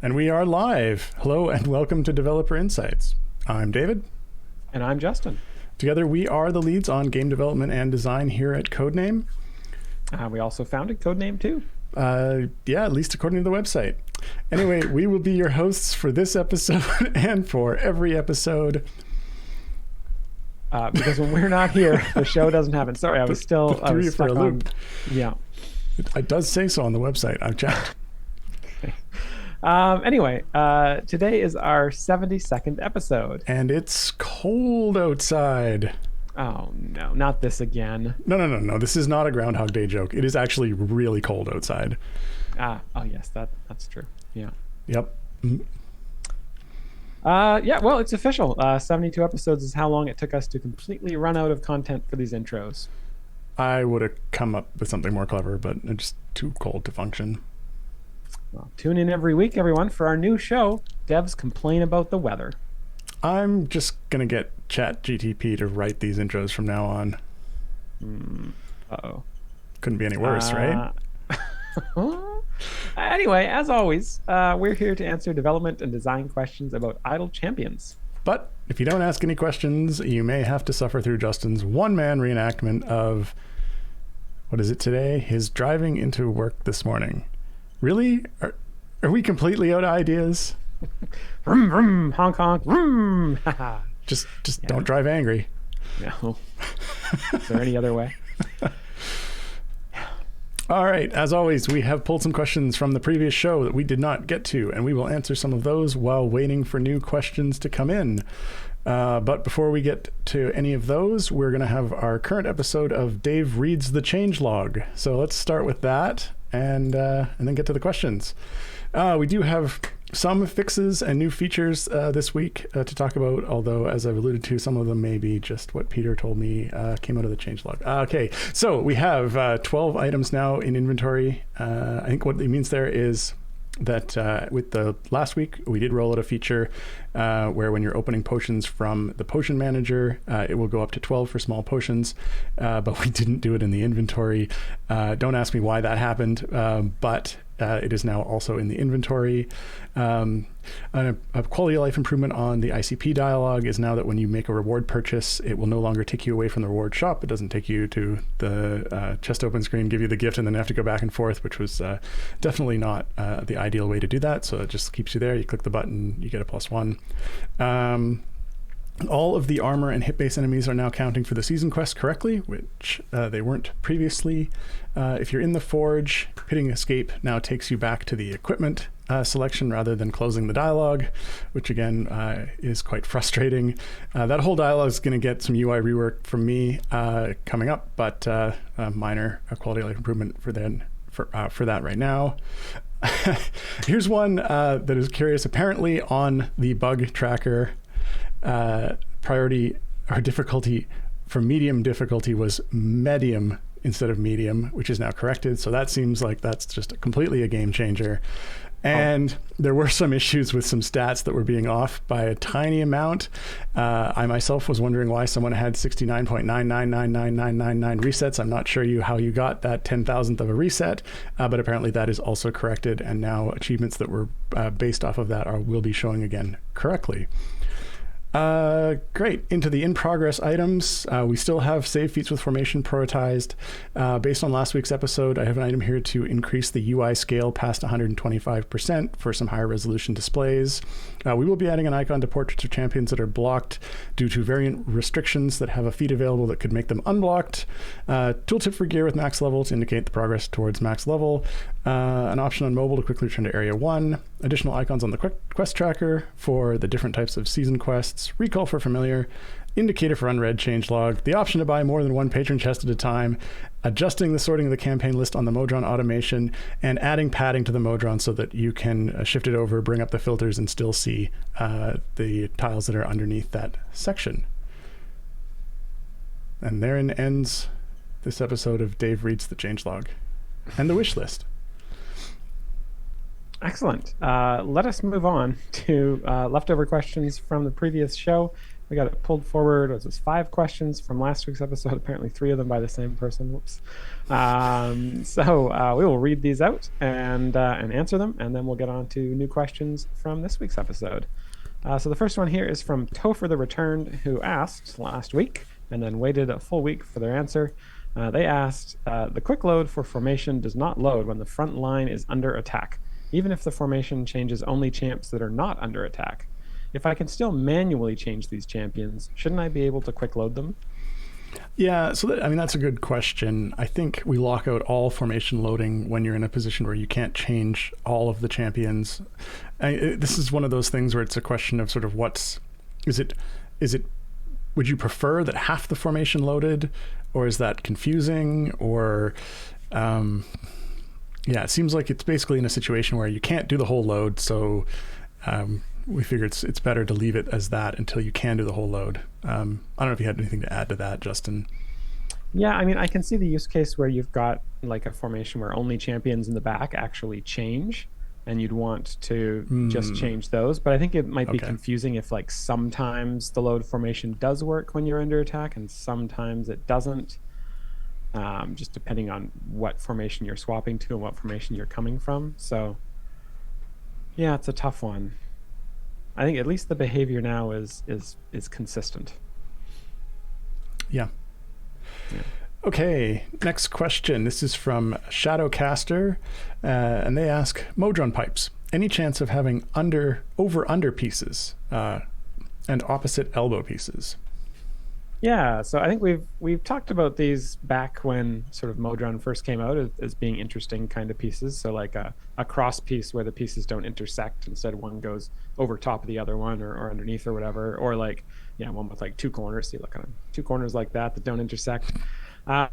And we are live. Hello and welcome to Developer Insights. I'm David. And I'm Justin. Together we are the leads on game development and design here at Codename. We also founded Codename too. Yeah, at least according to the website. Anyway, we will be your hosts for this episode and for every episode. Because when we're not here, the show doesn't happen. Sorry, I was stuck on. Yeah. It does say so on the website. I've checked. Anyway, today is our 72nd episode. And it's cold outside. Oh, no, not this again. No. This is not a Groundhog Day joke. It is actually really cold outside. Oh, yes, that's true. Yeah. Yep. Yeah, well, it's official. 72 episodes is how long it took us to completely run out of content for these intros. I would have come up with something more clever, but it's just too cold to function. Well, tune in every week, everyone, for our new show, Devs Complain About the Weather. I'm just going to get ChatGTP to write these intros from now on. Uh-oh. Couldn't be any worse, right? Anyway, as always, we're here to answer development and design questions about idle champions. But if you don't ask any questions, you may have to suffer through Justin's one-man reenactment of, what is it today? His driving into work this morning. Really? Are we completely out of ideas? Vroom, vroom, honk, honk, vroom. Just don't drive angry. No. Is there any other way? All right. As always, we have pulled some questions from the previous show that we did not get to, and we will answer some of those while waiting for new questions to come in. But before we get to any of those, we're going to have our current episode of Dave Reads the Changelog. So let's start with that and then get to the questions. We do have some fixes and new features this week to talk about, although, as I've alluded to, some of them may be just what Peter told me came out of the changelog. Okay, so we have 12 items now in inventory. I think what it means there is that with the last week, we did roll out a feature where when you're opening potions from the potion manager, it will go up to 12 for small potions, but we didn't do it in the inventory. Don't ask me why that happened, but it is now also in the inventory. A quality of life improvement on the ICP dialog is now that when you make a reward purchase, it will no longer take you away from the reward shop. It doesn't take you to the chest open screen, give you the gift, and then have to go back and forth, which was definitely not the ideal way to do that. So it just keeps you there. You click the button, you get a +1. All of the armor and hit-based enemies are now counting for the season quest correctly, which they weren't previously. If you're in the forge, hitting escape now takes you back to the equipment selection rather than closing the dialogue, which again is quite frustrating. That whole dialogue is going to get some UI rework from me coming up, but a minor quality of life improvement for that right now. Here's one that is curious. Apparently on the bug tracker, priority or difficulty for medium difficulty was medium instead of medium, which is now corrected. So that seems like that's just completely a game changer. And there were some issues with some stats that were being off by a tiny amount. I myself was wondering why someone had 69.9999999 resets. I'm not sure how you got that 10,000th of a reset, but apparently that is also corrected. And now achievements that were based off of that will be showing again correctly. Great. Into the in-progress items. We still have save feats with formation prioritized. Based on last week's episode, I have an item here to increase the UI scale past 125% for some higher resolution displays. We will be adding an icon to portraits of champions that are blocked due to variant restrictions that have a feat available that could make them unblocked. Tooltip for gear with max level to indicate the progress towards max level. An option on mobile to quickly return to Area 1. Additional icons on the quest tracker for the different types of season quests. Recall for familiar. Indicator for unread changelog. The option to buy more than one patron chest at a time. Adjusting the sorting of the campaign list on the Modron automation. And adding padding to the Modron so that you can shift it over, bring up the filters, and still see the tiles that are underneath that section. And therein ends this episode of Dave Reads the Changelog and the wish list. Excellent. Let us move on to leftover questions from the previous show. We got it pulled forward. Was this 5 questions from last week's episode? Apparently 3 of them by the same person. Whoops. So we will read these out and answer them, and then we'll get on to new questions from this week's episode. So the first one here is from Topher the Returned, who asked last week and then waited a full week for their answer. They asked, the quick load for formation does not load when the front line is under attack, even if the formation changes only champs that are not under attack. If I can still manually change these champions, shouldn't I be able to quick load them? Yeah, so that's a good question. I think we lock out all formation loading when you're in a position where you can't change all of the champions. This is one of those things where it's a question of sort of is it would you prefer that half the formation loaded, or is that confusing? Or it seems like it's basically in a situation where you can't do the whole load, so we figure it's better to leave it as that until you can do the whole load. I don't know if you had anything to add to that, Justin. Yeah, I mean, I can see the use case where you've got like a formation where only champions in the back actually change, and you'd want to just change those. But I think it might be confusing if like sometimes the load formation does work when you're under attack and sometimes it doesn't, just depending on what formation you're swapping to and what formation you're coming from. So yeah, it's a tough one. I think at least the behavior now is consistent. Yeah. Okay, next question. This is from Shadowcaster, and they ask, Modron pipes, any chance of having over-under pieces and opposite elbow pieces? Yeah, so I think we've talked about these back when sort of Modron first came out as being interesting kind of pieces. So like a cross piece where the pieces don't intersect. Instead, one goes over top of the other one or underneath or whatever. Or like, one with like 2 corners. See, look on 2 corners like that don't intersect. I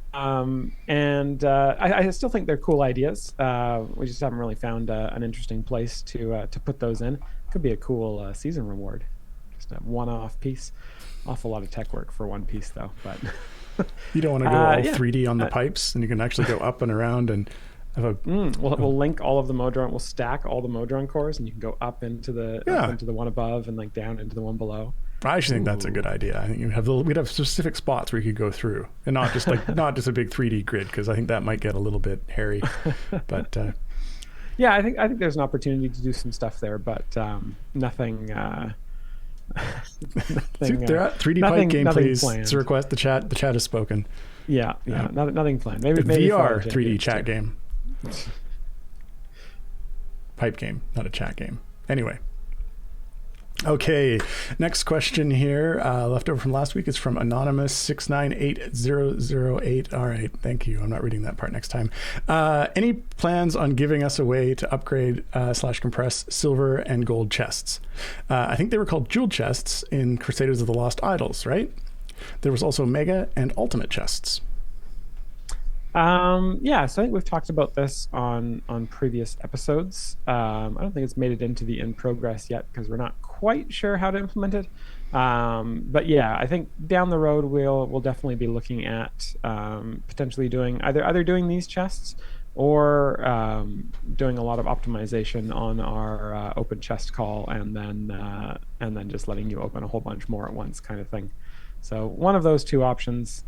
still think they're cool ideas. We just haven't really found an interesting place to put those in. Could be a cool season reward. Just a one-off piece. Awful lot of tech work for one piece, though. But you don't want to go all 3D on the pipes, and you can actually go up and around and have a. We'll link all of the Modron. We'll stack all the Modron cores, and you can go up into the one above and like down into the one below. I actually think that's a good idea. I think we'd have specific spots where you could go through, and not just not just a big 3D grid, because I think that might get a little bit hairy. But I think there's an opportunity to do some stuff there, but nothing. They're at 3D pipe gameplays. It's a request. The chat has spoken. Nothing planned. Maybe VR 3D chat game. Pipe game, not a chat game. Anyway. Okay, next question here, left over from last week, is from Anonymous 698008. All right, thank you. I'm not reading that part next time. Any plans on giving us a way to upgrade / compress silver and gold chests? I think they were called jewel chests in Crusaders of the Lost Idols, right? There was also mega and ultimate chests. So I think we've talked about this on previous episodes. I don't think it's made it into the in progress yet because we're not quite sure how to implement it. But I think down the road we'll definitely be looking at potentially doing either doing these chests or doing a lot of optimization on our open chest call and then just letting you open a whole bunch more at once kind of thing. So one of those 2 options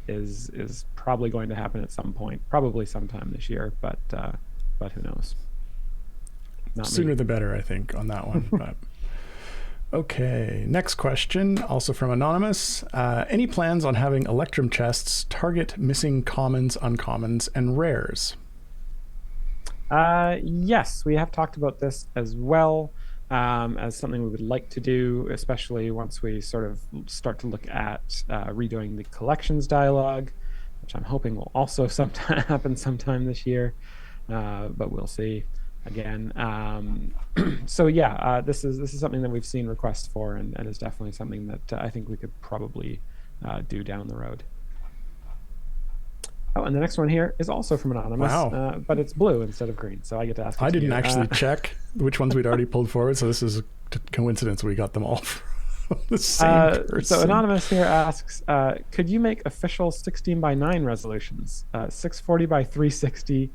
is probably going to happen at some point, probably sometime this year, but who knows? Not sooner the better, I think, on that one. But okay, next question, also from Anonymous. Any plans on having Electrum chests target missing commons, uncommons, and rares? Yes, we have talked about this as well. As something we would like to do, especially once we sort of start to look at redoing the collections dialogue, which I'm hoping will also happen sometime this year, but we'll see again. This is something that we've seen requests for and is definitely something that I think we could probably do down the road. Oh, and the next one here is also from Anonymous, but it's blue instead of green, so I get to ask. I didn't actually check which ones we'd already pulled forward, so this is a coincidence we got them all from the same person. So Anonymous here asks, could you make official 16 by 9 resolutions, 640 by 360,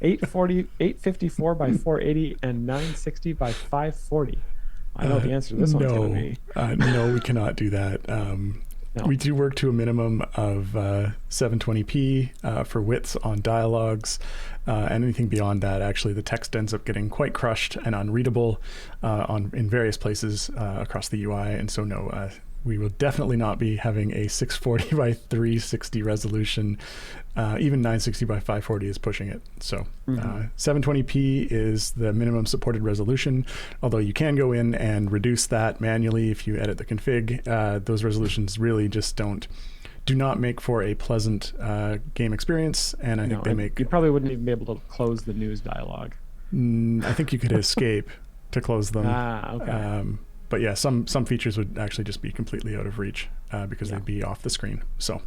854 by 480, and 960 by 540 I know the answer to this one's going to be. No, we cannot do that. No. We do work to a minimum of 720p for widths on dialogues. And anything beyond that, actually, the text ends up getting quite crushed and unreadable in various places across the UI. And so, no, we will definitely not be having a 640 by 360 resolution. Even 960 by 540 is pushing it. So 720p is the minimum supported resolution, although you can go in and reduce that manually if you edit the config. Those resolutions really just do not make for a pleasant game experience, and I think they make... You probably wouldn't even be able to close the news dialogue. I think you could escape to close them. Okay. But yeah, some features would actually just be completely out of reach because they'd be off the screen. So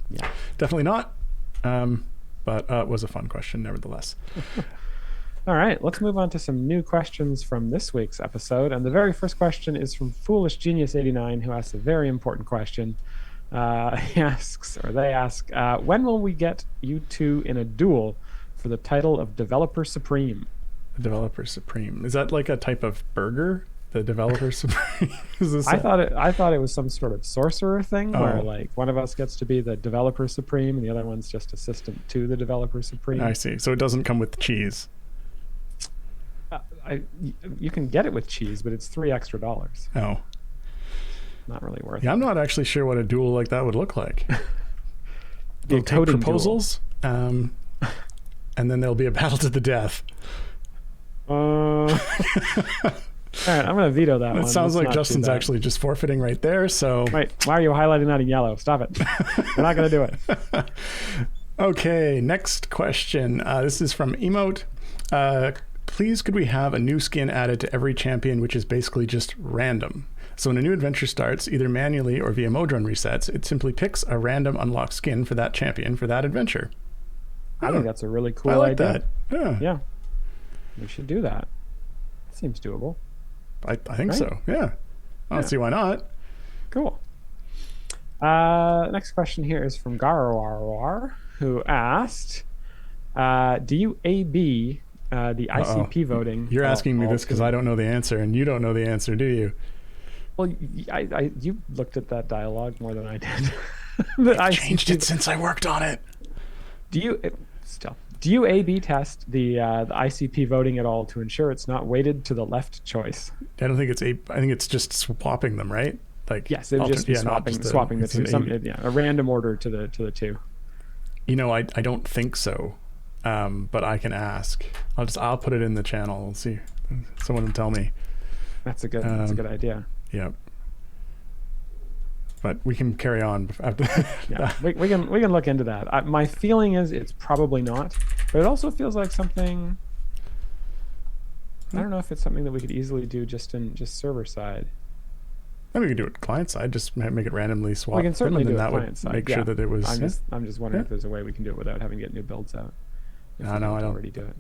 definitely not. But it was a fun question nevertheless. All right, let's move on to some new questions from this week's episode. And the very first question is from Foolish Genius 89, who asks a very important question. They ask, when will we get you two in a duel for the title of Developer Supreme? Developer Supreme. Is that like a type of burger? The Developer Supreme? I thought it was some sort of sorcerer thing where like one of us gets to be the Developer Supreme and the other one's just assistant to the Developer Supreme. I see. So it doesn't come with cheese. You can get it with cheese, but it's $3 extra. Oh. Not really worth it. Yeah, I'm not actually sure what a duel like that would look like. They'll take coding proposals, and then there'll be a battle to the death. All right, I'm going to veto that one. It sounds like Justin's actually just forfeiting right there. So wait, why are you highlighting that in yellow? Stop it. We're not going to do it. Okay, next question. This is from Emote. Please, could we have a new skin added to every champion, which is basically just random? So when a new adventure starts, either manually or via mode run resets, it simply picks a random unlocked skin for that champion for that adventure. I think that's a really cool idea. I like idea. that. Yeah. We should do that. That seems doable. I think so. Yeah. I don't see why not. Cool. Next question here is from Garwar, who asked, do you A/B the ICP voting? You're asking me this because I don't know the answer, and you don't know the answer, do you? Well, you looked at that dialogue more than I did. I've changed it since I worked on it. Do you A/B test the ICP voting at all to ensure it's not weighted to the left choice? I don't think it's I think it's just swapping them, right? Like yes, it would just be swapping the two. A random order to the two. You know, I don't think so, but I can ask. I'll put it in the channel. We'll see. Someone will tell me. That's a good idea. Yeah. But we can carry on after yeah, we can look into that. My feeling is it's probably not, but it also feels like something. I don't know if it's something that we could easily do just server side. Maybe we could do it client side. Just make it randomly swap. We can certainly do it that client side. Make sure that it was. I'm just wondering if there's a way we can do it without having to get new builds out. No, I don't already do it.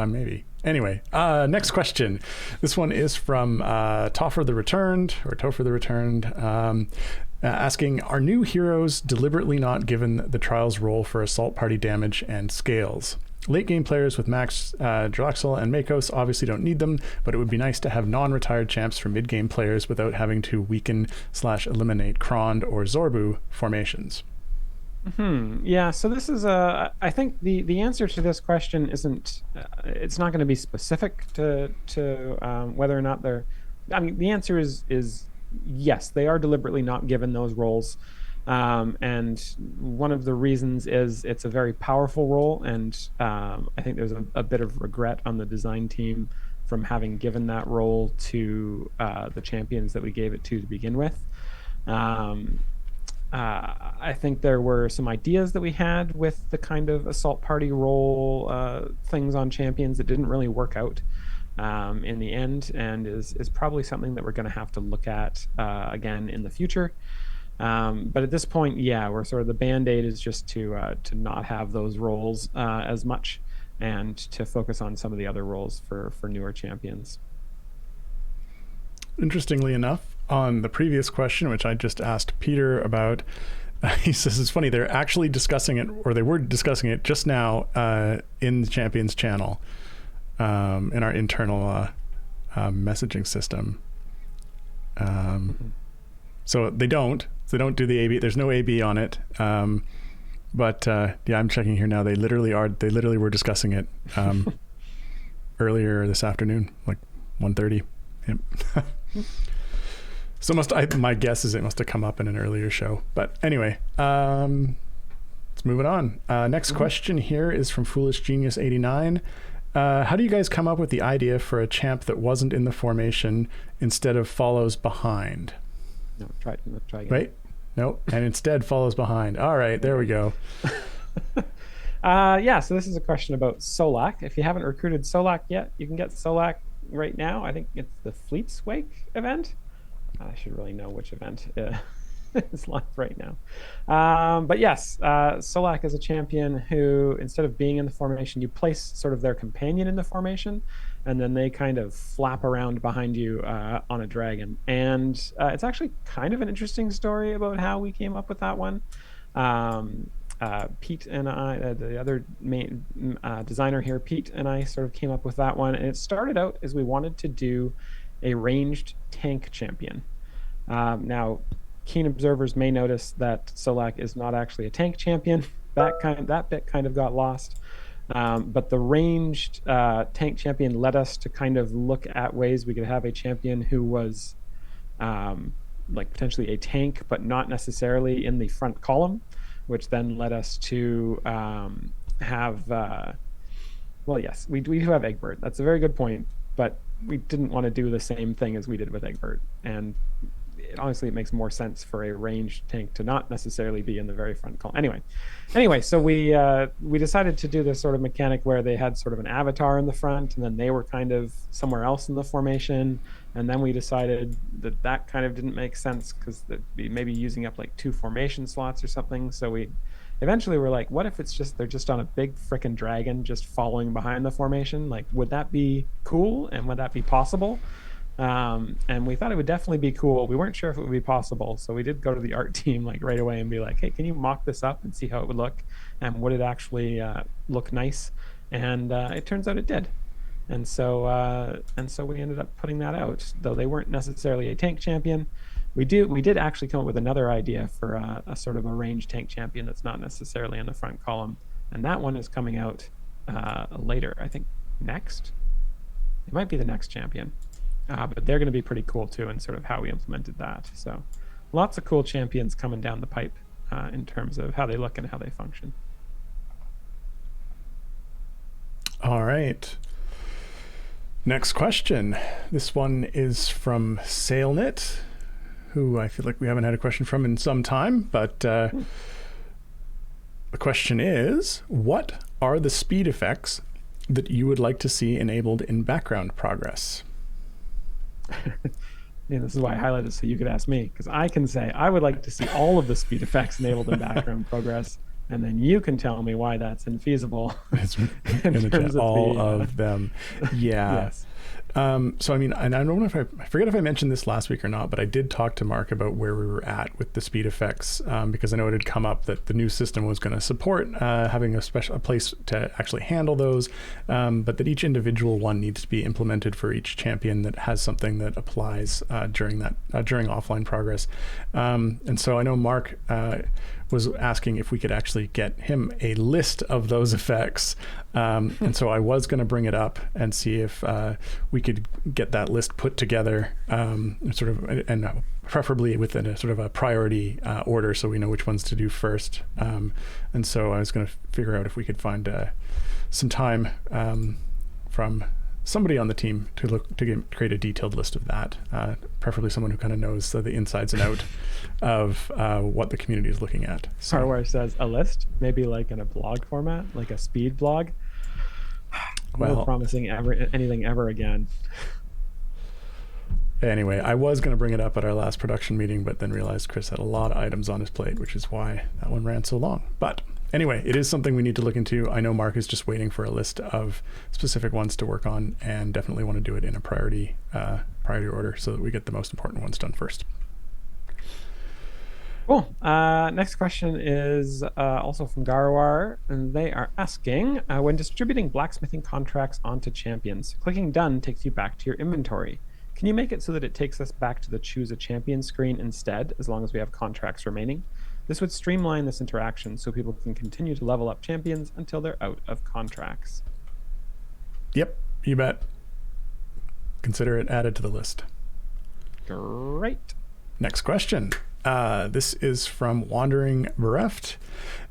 Maybe. Anyway, next question. This one is from Topher the Returned, asking, are new heroes deliberately not given the Trials role for assault party damage and scales? Late game players with Max, Draxel, and Makos obviously don't need them, but it would be nice to have non-retired champs for mid-game players without having to weaken/eliminate Krond or Zorbu formations. Yeah, so this is I think the answer to this question isn't it's not going to be specific to whether or not they're. I mean, the answer is yes, they are deliberately not given those roles, and one of the reasons is it's a very powerful role, and I think there's a bit of regret on the design team from having given that role to the champions that we gave it to begin with. I think there were some ideas that we had with the kind of assault party role things on champions that didn't really work out in the end, and is probably something that we're going to have to look at again in the future. But at this point, yeah, we're sort of the band-aid is just to not have those roles as much, and to focus on some of the other roles for newer champions. Interestingly enough, on the previous question, which I just asked Peter about, he says it's funny, they're actually discussing it, or they were discussing it just now in the Champions channel, in our internal messaging system. So they don't do the AB. There's no AB on it. But yeah, I'm checking here now. They literally were discussing it earlier this afternoon, like 1:30. Yep. So my guess is it must have come up in an earlier show. But anyway, let's move it on. Next question here is from Foolish Genius 89. How do you guys come up with the idea for a champ that wasn't in the formation instead of follows behind? No, try again. Wait, no, and instead follows behind. All right, there we go. Yeah, so this is a question about Solak. If you haven't recruited Solak yet, you can get Solak right now. I think it's the Fleet's Wake event. I should really know which event is live right now. But yes, Solak is a champion who, instead of being in the formation, you place sort of their companion in the formation, and then they kind of flap around behind you on a dragon. And it's actually kind of an interesting story about how we came up with that one. Pete and I, the other main designer here, Pete and I sort of came up with that one. And it started out as we wanted to do a ranged tank champion. Now, keen observers may notice that Solak is not actually a tank champion. That bit kind of got lost. But the ranged tank champion led us to kind of look at ways we could have a champion who was like potentially a tank, but not necessarily in the front column, which then led us to have, well, yes, we do have Egbert. That's a very good point, but we didn't want to do the same thing as we did with Egbert. And honestly, it makes more sense for a ranged tank to not necessarily be in the very front column. Anyway, so we decided to do this sort of mechanic where they had sort of an avatar in the front, and then they were kind of somewhere else in the formation. And then we decided that kind of didn't make sense because they'd be maybe using up like 2 formation slots or something. So we eventually were like, what if it's just they're just on a big frickin' dragon just following behind the formation? Like, would that be cool, and would that be possible? And we thought it would definitely be cool. We weren't sure if it would be possible, so we did go to the art team like right away and be like, hey, can you mock this up and see how it would look, and would it actually look nice? And it turns out it did. And so we ended up putting that out, though they weren't necessarily a tank champion. We did actually come up with another idea for a sort of a ranged tank champion that's not necessarily in the front column, and that one is coming out later. I think next. It might be the next champion. But they're going to be pretty cool too, and sort of how we implemented that. So lots of cool champions coming down the pipe in terms of how they look and how they function. All right. Next question. This one is from SailKnit, who I feel like we haven't had a question from in some time, but the question is, what are the speed effects that you would like to see enabled in background progress? Yeah, this is why I highlighted it so you could ask me, because I can say I would like to see all of the speed effects enabled in background progress, and then you can tell me why that's infeasible. In terms of all of them. Yeah. Yes. So I mean, and I don't know if I forget if I mentioned this last week or not, but I did talk to Mark about where we were at with the speed effects, because I know it had come up that the new system was going to support having a place to actually handle those, but that each individual one needs to be implemented for each champion that has something that applies during offline progress. And so I know Mark was asking if we could actually get him a list of those effects. And so I was going to bring it up and see if we could get that list put together, sort of, and preferably within a sort of a priority order, so we know which ones to do first. And so I was going to figure out if we could find some time from somebody on the team to create a detailed list of that, preferably someone who kind of knows the insides and out of what the community is looking at. So part where it says a list, maybe like in a blog format, like a speed blog. Well, no promising anything ever again. Anyway, I was going to bring it up at our last production meeting, but then realized Chris had a lot of items on his plate, which is why that one ran so long. But anyway, it is something we need to look into. I know Mark is just waiting for a list of specific ones to work on, and definitely want to do it in a priority order so that we get the most important ones done first. Cool. Next question is also from Garwar, and they are asking, when distributing blacksmithing contracts onto champions, clicking done takes you back to your inventory. Can you make it so that it takes us back to the choose a champion screen instead, as long as we have contracts remaining? This would streamline this interaction so people can continue to level up champions until they're out of contracts. Yep, you bet. Consider it added to the list. Great. Next question. This is from Wandering Bereft.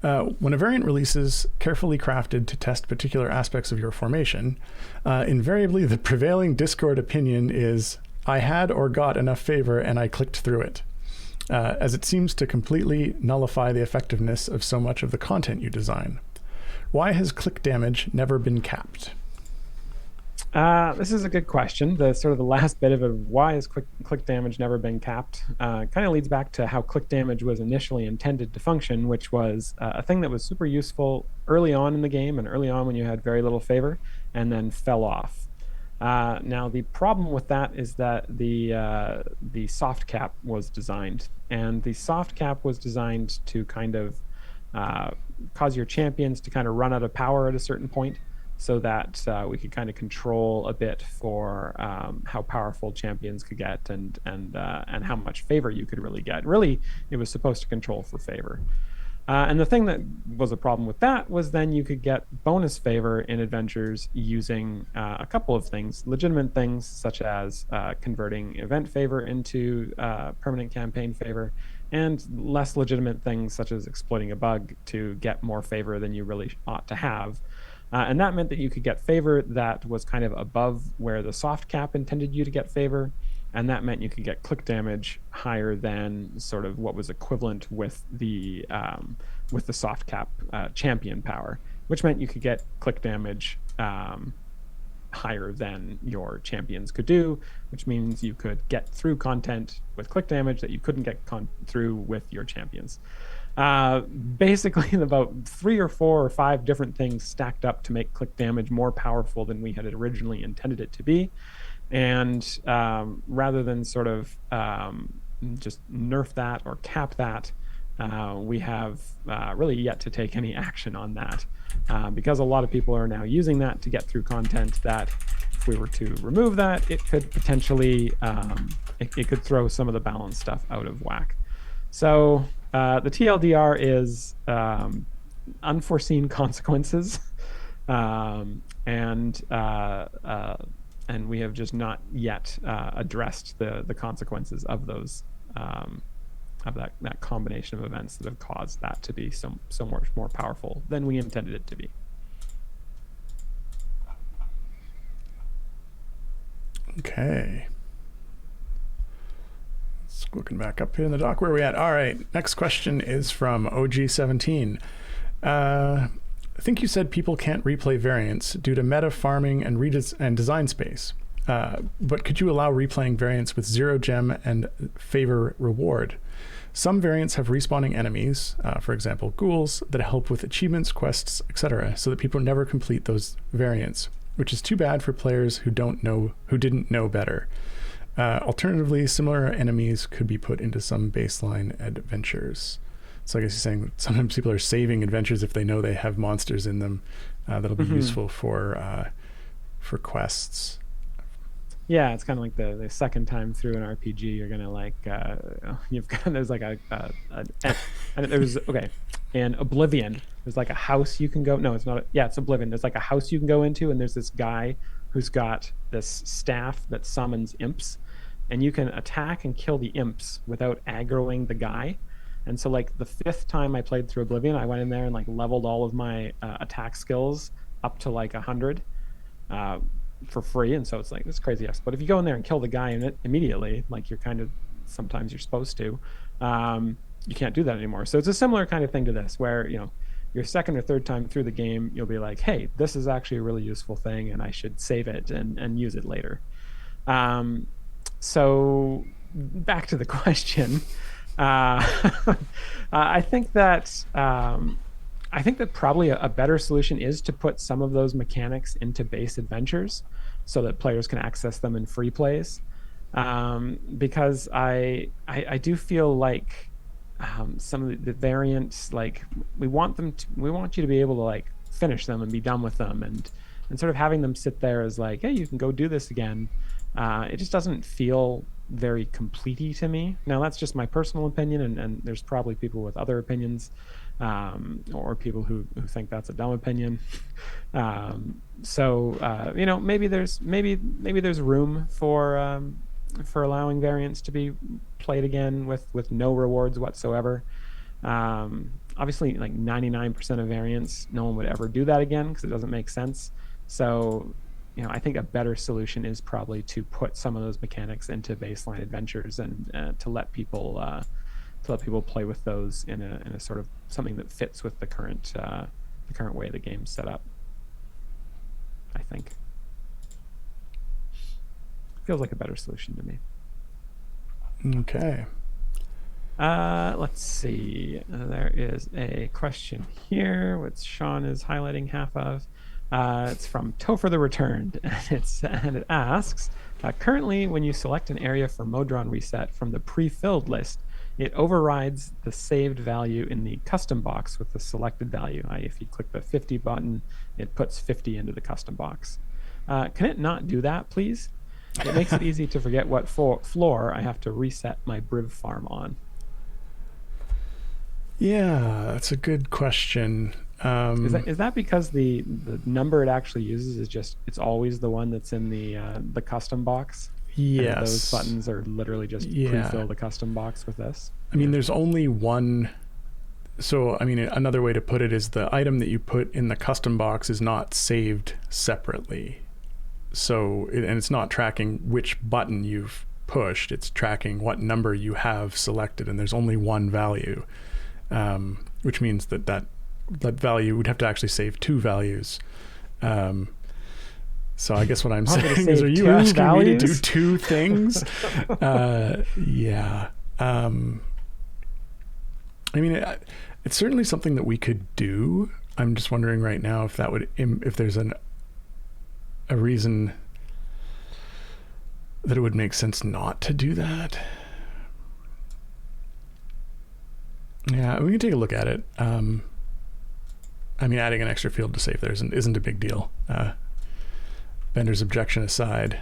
When a variant releases carefully crafted to test particular aspects of your formation, invariably the prevailing Discord opinion is, I had or got enough favor and I clicked through it, as it seems to completely nullify the effectiveness of so much of the content you design. Why has click damage never been capped? This is a good question. The sort of the last bit of it, why has click damage never been capped, kind of leads back to how click damage was initially intended to function, which was a thing that was super useful early on in the game and early on when you had very little favor, and then fell off. Now the problem with that is that the soft cap was designed, and the soft cap was designed to kind of cause your champions to kind of run out of power at a certain point, so that we could kind of control a bit for how powerful champions could get and how much favor you could really get. Really, it was supposed to control for favor. And the thing that was a problem with that was then you could get bonus favor in adventures using a couple of things, legitimate things such as converting event favor into permanent campaign favor, and less legitimate things such as exploiting a bug to get more favor than you really ought to have. And that meant that you could get favor that was kind of above where the soft cap intended you to get favor. And that meant you could get click damage higher than sort of what was equivalent with the soft cap champion power, which meant you could get click damage higher than your champions could do, which means you could get through content with click damage that you couldn't get through with your champions. Basically about 3 or 4 or 5 different things stacked up to make click damage more powerful than we had originally intended it to be. And rather than sort of just nerf that or cap that, we have really yet to take any action on that, because a lot of people are now using that to get through content that if we were to remove that, it could potentially it could throw some of the balance stuff out of whack. So the TLDR is unforeseen consequences, and we have just not yet addressed the consequences of those of that combination of events that have caused that to be so much more powerful than we intended it to be. Okay. Looking back up here in the doc, where are we at? All right, next question is from OG17. I think you said people can't replay variants due to meta farming and design space. But could you allow replaying variants with 0 gem and favor reward? Some variants have respawning enemies, for example, ghouls, that help with achievements, quests, etc., so that people never complete those variants, which is too bad for players who didn't know better. Alternatively, similar enemies could be put into some baseline adventures. So I guess he's saying sometimes people are saving adventures if they know they have monsters in them that'll be useful for quests. Yeah, it's kind of like the second time through an RPG, you're gonna like there's like in Oblivion, there's like a house you can go. No, it's not. It's Oblivion. There's like a house you can go into, and there's this guy who's got this staff that summons imps, and you can attack and kill the imps without aggroing the guy. And so like the 5th time I played through Oblivion, I went in there and like leveled all of my attack skills up to like 100 for free. And so it's like this crazy ass. But if you go in there and kill the guy in it immediately, like sometimes you're supposed to, you can't do that anymore. So it's a similar kind of thing to this, where your 2nd or 3rd time through the game, you'll be like, hey, this is actually a really useful thing and I should save it and use it later. So back to the question. I think that probably a better solution is to put some of those mechanics into base adventures so that players can access them in free plays. Because I do feel like some of the variants, like we want you to be able to like finish them and be done with them, and sort of having them sit there as like, hey, you can go do this again, It just doesn't feel very complete to me. Now, that's just my personal opinion, and there's probably people with other opinions, or people who think that's a dumb opinion. Maybe there's room for allowing variants to be played again with no rewards whatsoever. Obviously, like 99% of variants, no one would ever do that again because it doesn't make sense. So, I think a better solution is probably to put some of those mechanics into baseline adventures and to let people play with those in a sort of something that fits with the current way the game's set up. I think feels like a better solution to me. Okay. Let's see. There is a question here, which Sean is highlighting half of. It's from Topher the Returned, and it asks, currently, when you select an area for Modron reset from the pre-filled list, it overrides the saved value in the custom box with the selected value. If you click the 50 button, it puts 50 into the custom box. Can it not do that, please? It makes it easy to forget what floor I have to reset my Briv farm on. Yeah, that's a good question. Is that because the number it actually uses is just, it's always the one that's in the custom box? Yes. And those buttons are literally just pre-fill the custom box with this? I mean, there's only one. So, I mean, another way to put it is the item that you put in the custom box is not saved separately. So, and it's not tracking which button you've pushed. It's tracking what number you have selected, and there's only one value, which means that value would have to actually save two values. So I guess what I'm saying is, are you asking me to do two things? Yeah. I mean, it's certainly something that we could do. I'm just wondering right now if that would, if there's a reason that it would make sense not to do that. Yeah, we can take a look at it. I mean, adding an extra field to save there isn't a big deal. Vendor's objection aside,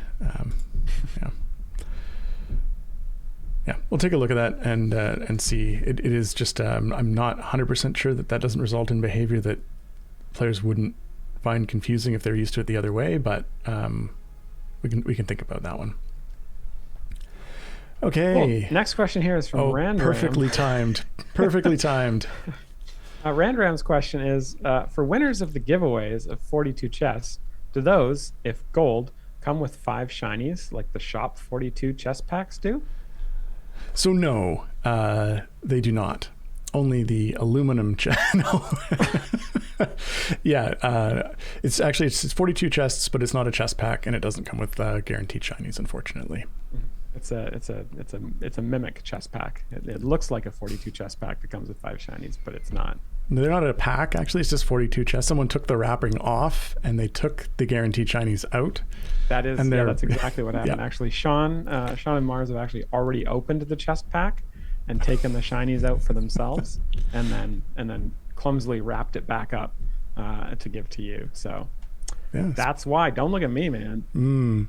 yeah, we'll take a look at that and see. It is just I'm not 100% sure that doesn't result in behavior that players wouldn't find confusing if they're used to it the other way, but we can think about that one. Okay. Cool. Next question here is from Randram. Perfectly timed. Perfectly timed. Randram's question is, for winners of the giveaways of 42 chests, do those, if gold, come with 5 shinies like the shop 42 chest packs do? So no, they do not. Only the aluminum channel. Yeah, it's 42 chests, but it's not a chest pack, and it doesn't come with guaranteed shinies, unfortunately. It's a mimic chest pack. It looks like a 42 chest pack that comes with 5 shinies, but it's not. They're not a pack, actually. It's just 42 chests. Someone took the wrapping off, and they took the guaranteed shinies out. That's exactly what happened. Yeah. Actually, Sean and Mars have actually already opened the chest pack and taken the shinies out for themselves, and then clumsily wrapped it back up to give to you. So yes. That's why. Don't look at me, man.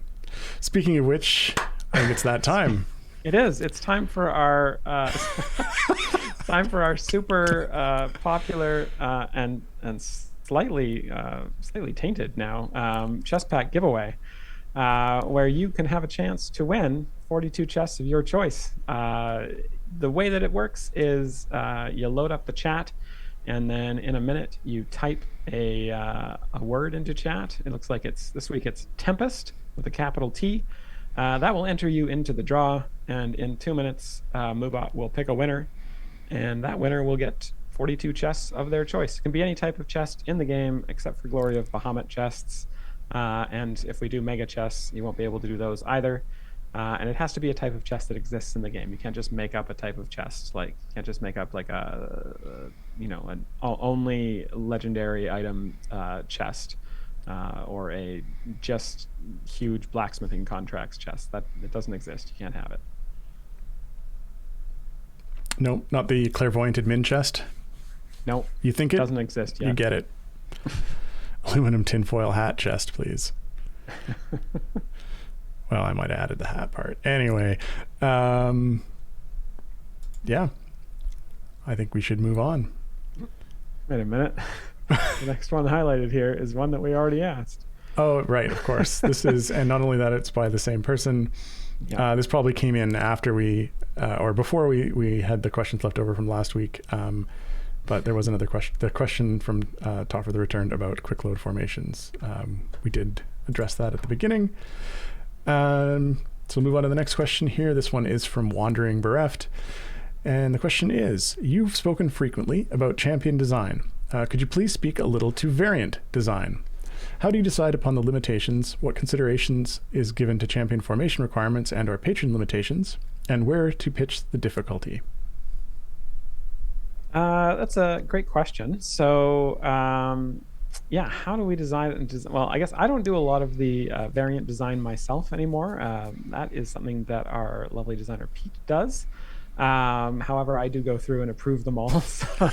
Speaking of which, I think it's that time. It is. It's time for our super popular and slightly tainted now chest pack giveaway, where you can have a chance to win 42 chests of your choice. The way that it works is you load up the chat, and then in a minute you type a word into chat. It looks like this week it's Tempest with a capital T. That will enter you into the draw, and in 2 minutes, Moobot will pick a winner, and that winner will get 42 chests of their choice. It can be any type of chest in the game except for Glory of Bahamut chests, and if we do mega chests, you won't be able to do those either. And it has to be a type of chest that exists in the game. You can't just make up a type of chest. Like, you can't just make up like an only legendary item chest. Or a just huge blacksmithing contracts chest. That it doesn't exist. You can't have it. No, not the clairvoyant admin chest. No, you think it doesn't exist yet. You get it. Aluminum tinfoil hat chest, please. Well, I might have added the hat part. Anyway, yeah, I think we should move on. Wait a minute. The next one highlighted here is one that we already asked. Oh, right, of course. This is, and not only that, it's by the same person. Yeah. This probably came in after we, or before we had the questions left over from last week. But there was another question. The question from Top for the Returned about quick load formations. We did address that at the beginning. So we'll move on to the next question here. This one is from Wandering Bereft. And the question is, you've spoken frequently about champion design. Could you please speak a little to variant design? How do you decide upon the limitations? What considerations is given to champion formation requirements and/or patron limitations? And where to pitch the difficulty? That's a great question. So, yeah, how do we design it? Well, I guess I don't do a lot of the variant design myself anymore. That is something that our lovely designer Pete does. However, I do go through and approve them all. So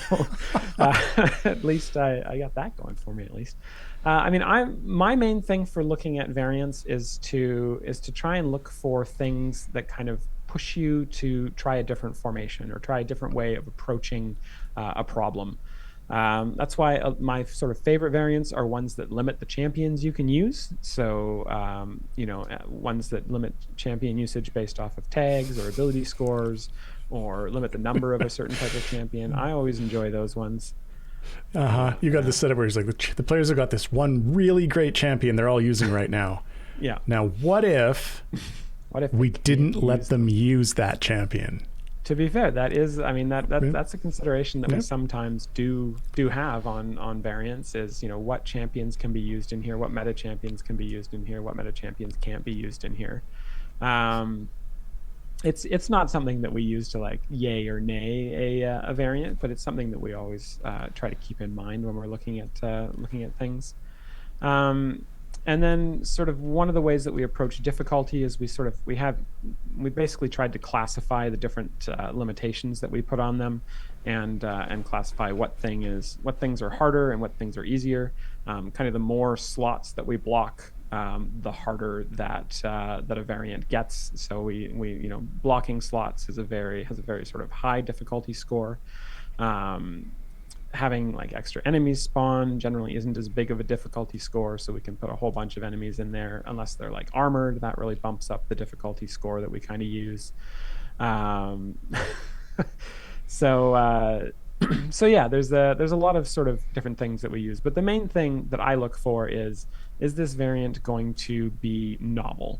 at least I got that going for me, at least. I mean, my main thing for looking at variants is to try and look for things that kind of push you to try a different formation or try a different way of approaching a problem. That's why my sort of favorite variants are ones that limit the champions you can use. So, ones that limit champion usage based off of tags or ability scores, or limit the number of a certain type of champion. I always enjoy those ones. You got this setup where he's like, the players have got this one really great champion they're all using right now. Yeah. Now, what if we didn't let them use that champion? To be fair, that is, I mean, that's a consideration that we sometimes do have on variants is, what champions can be used in here, what meta champions can be used in here, what meta champions can't be used in here. It's not something that we use to like yay or nay a variant, but it's something that we always try to keep in mind when we're looking at things. And then sort of one of the ways that we approach difficulty is we basically tried to classify the different limitations that we put on them and classify what things are harder and what things are easier. Kind of the more slots that we block, the harder that a variant gets. So we blocking slots has a very sort of high difficulty score. Having like extra enemies spawn generally isn't as big of a difficulty score, so we can put a whole bunch of enemies in there unless they're like armored. That really bumps up the difficulty score that we kind of use. So yeah, there's a lot of sort of different things that we use, but the main thing that I look for is this variant going to be novel?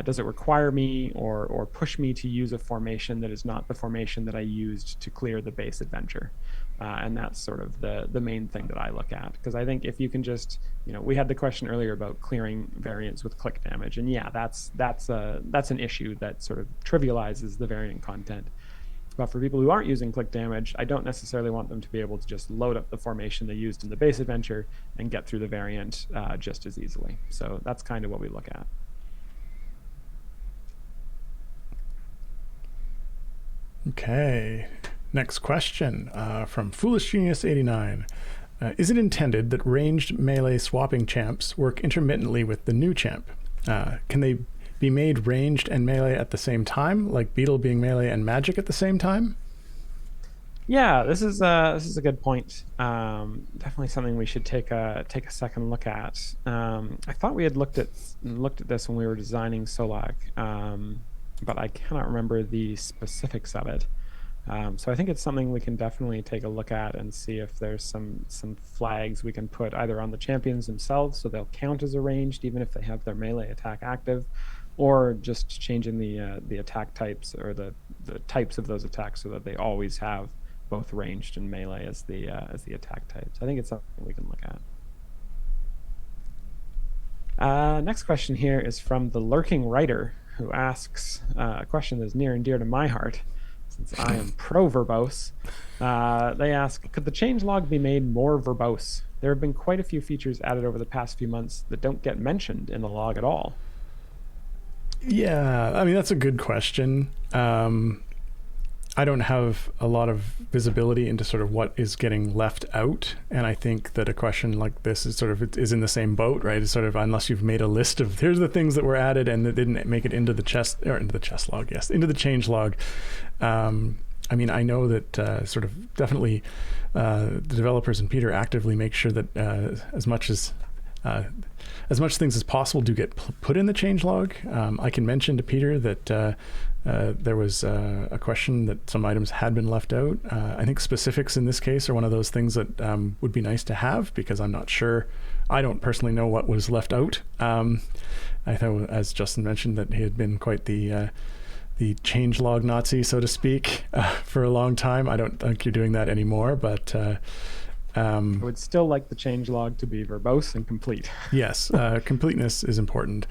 Does it require me or push me to use a formation that is not the formation that I used to clear the base adventure? And that's sort of the main thing that I look at, because I think if you can just, we had the question earlier about clearing variants with click damage, and yeah, that's an issue that sort of trivializes the variant content. But for people who aren't using click damage, I don't necessarily want them to be able to just load up the formation they used in the base adventure and get through the variant just as easily. So that's kind of what we look at. Okay. Next question from Foolish Genius 89. Is it intended that ranged melee swapping champs work intermittently with the new champ? Can they be made ranged and melee at the same time, like Beetle being melee and magic at the same time? Yeah, this is a good point. Definitely something we should take a second look at. I thought we had looked at this when we were designing Solak, but I cannot remember the specifics of it. So I think it's something we can definitely take a look at and see if there's some flags we can put either on the champions themselves so they'll count as a ranged even if they have their melee attack active, or just changing the attack types or the types of those attacks so that they always have both ranged and melee as the attack types. I think it's something we can look at. Next question here is from the Lurking Writer, who asks a question that's near and dear to my heart, since I am pro-verbose. They ask, could the changelog be made more verbose? There have been quite a few features added over the past few months that don't get mentioned in the log at all. Yeah, I mean, that's a good question. I don't have a lot of visibility into sort of what is getting left out, and I think that a question like this is sort of is in the same boat, right? It's sort of unless you've made a list of here's the things that were added and that didn't make it into the chest log, yes, into the change log. I mean, I know that sort of definitely the developers and Peter actively make sure that as much things as possible do get put in the changelog. I can mention to Peter that there was a question that some items had been left out. I think specifics in this case are one of those things that would be nice to have, because I'm not sure. I don't personally know what was left out. I thought, as Justin mentioned, that he had been quite the changelog Nazi, so to speak, for a long time. I don't think you're doing that anymore, but I would still like the changelog to be verbose and complete. Yes, completeness is important.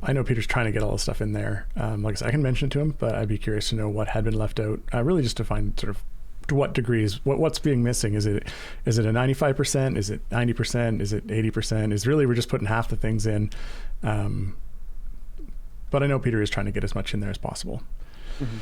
I know Peter's trying to get all the stuff in there. Like I said, I can mention it to him, but I'd be curious to know what had been left out, really just to find sort of to what degrees, what's being missing. Is it a 95%? Is it 90%? Is it 80%? Is really we're just putting half the things in. But I know Peter is trying to get as much in there as possible. Mm-hmm.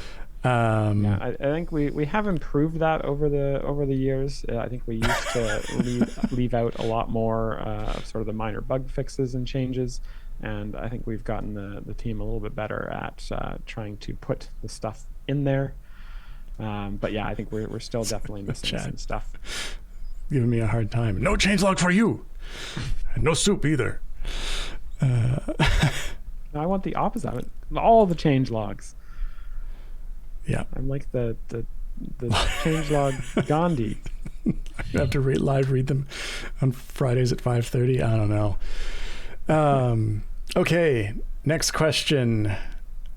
I think we have improved that over the years. I think we used to leave out a lot more sort of the minor bug fixes and changes, and I think we've gotten the team a little bit better at trying to put the stuff in there. But yeah, I think we're still definitely missing some stuff. Giving me a hard time. No changelog for you, and no soup either. No, I want the opposite. I want all the change logs. Yeah, I'm like the changelog Gandhi. I have to read them on Fridays at 5:30. I don't know. Okay, next question.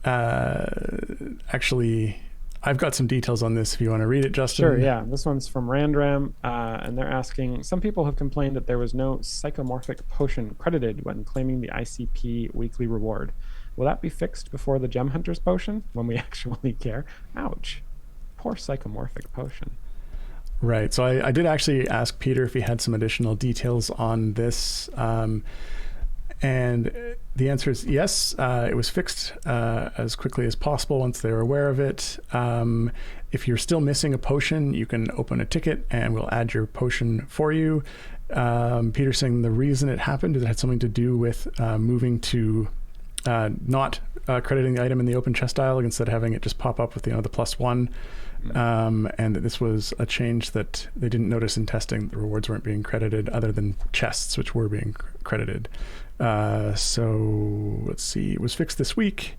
Actually, I've got some details on this if you want to read it, Justin. Sure, yeah. This one's from Randram, and they're asking, some people have complained that there was no psychomorphic potion credited when claiming the ICP weekly reward. Will that be fixed before the Gem Hunter's potion when we actually care? Ouch. Poor psychomorphic potion. Right. So I did actually ask Peter if he had some additional details on this. And the answer is yes. It was fixed as quickly as possible once they were aware of it. If you're still missing a potion, you can open a ticket and we'll add your potion for you. Peter's saying the reason it happened is it had something to do with moving to not crediting the item in the open chest dialog instead of having it just pop up with the +1. And that this was a change that they didn't notice in testing. The rewards weren't being credited other than chests, which were being credited. So let's see, it was fixed this week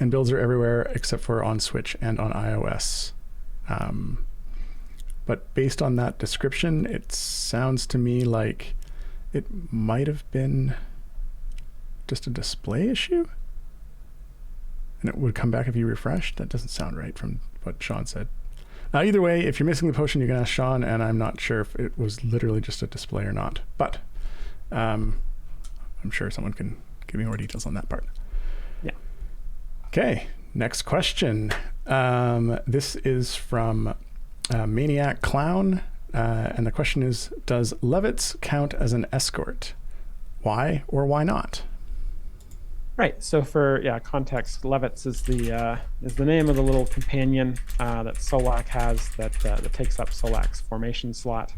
and builds are everywhere except for on Switch and on iOS. But based on that description, it sounds to me like it might have been just a display issue and it would come back if you refreshed. That doesn't sound right from what Sean said. Either way, if you're missing the potion, you can ask Sean, and I'm not sure if it was literally just a display or not, but I'm sure someone can give me more details on that part. Yeah. Okay, next question. This is from Maniac Clown, and the question is, does Levitz count as an escort? Why or why not? Right. So for context, Levitz is the name of the little companion that Solak has that takes up Solak's formation slot.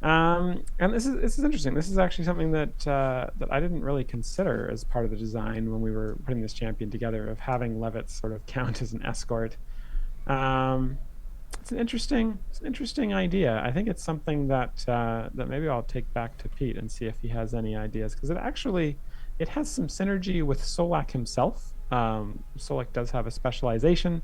And this is interesting. This is actually something that I didn't really consider as part of the design when we were putting this champion together, of having Levitz sort of count as an escort. It's an interesting idea. I think it's something that maybe I'll take back to Pete and see if he has any ideas, because it has some synergy with Solak himself. Solak does have a specialization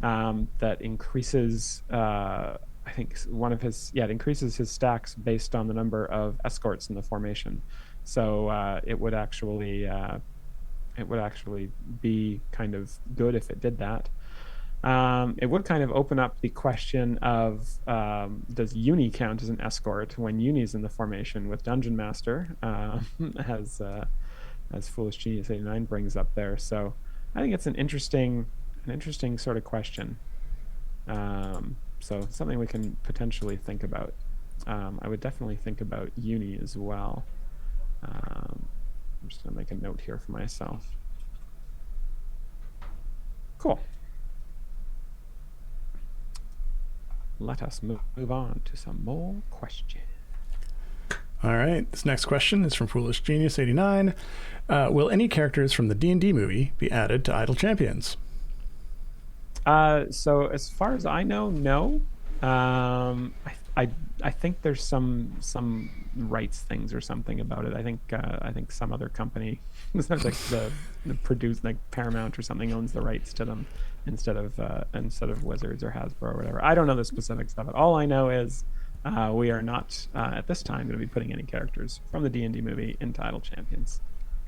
that increases, I think it increases his stacks based on the number of escorts in the formation. So it would actually be kind of good if it did that. It would kind of open up the question of, does Uni count as an escort when Uni's in the formation with Dungeon Master, as Foolish Genius 89 brings up there. So I think it's an interesting sort of question. So it's something we can potentially think about. I would definitely think about Uni as well. I'm just going to make a note here for myself. Cool. let us move on to some more questions. All right, this next question is from Foolish Genius 89. Will any characters from the D&D movie be added to Idle Champions? So as far as I know, no. I think there's some rights things or something about it. I think some other company, like the produce, like Paramount or something, owns the rights to them instead of Wizards or Hasbro or whatever. I don't know the specifics of it. All I know is we are not at this time going to be putting any characters from the D&D movie into Idle Champions.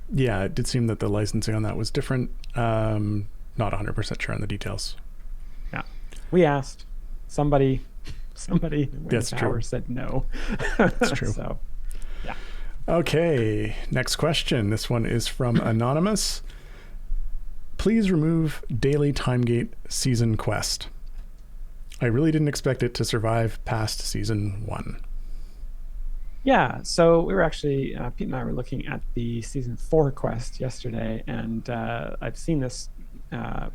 Yeah, it did seem that the licensing on that was different. Not 100% sure on the details. Yeah, we asked somebody That's true. said no. That's true. So, yeah. Okay, next question. This one is from Anonymous. Please remove Daily Timegate Season Quest. I really didn't expect it to survive past Season 1. Yeah, so we were actually, Pete and I were looking at the Season 4 quest yesterday, and I've seen this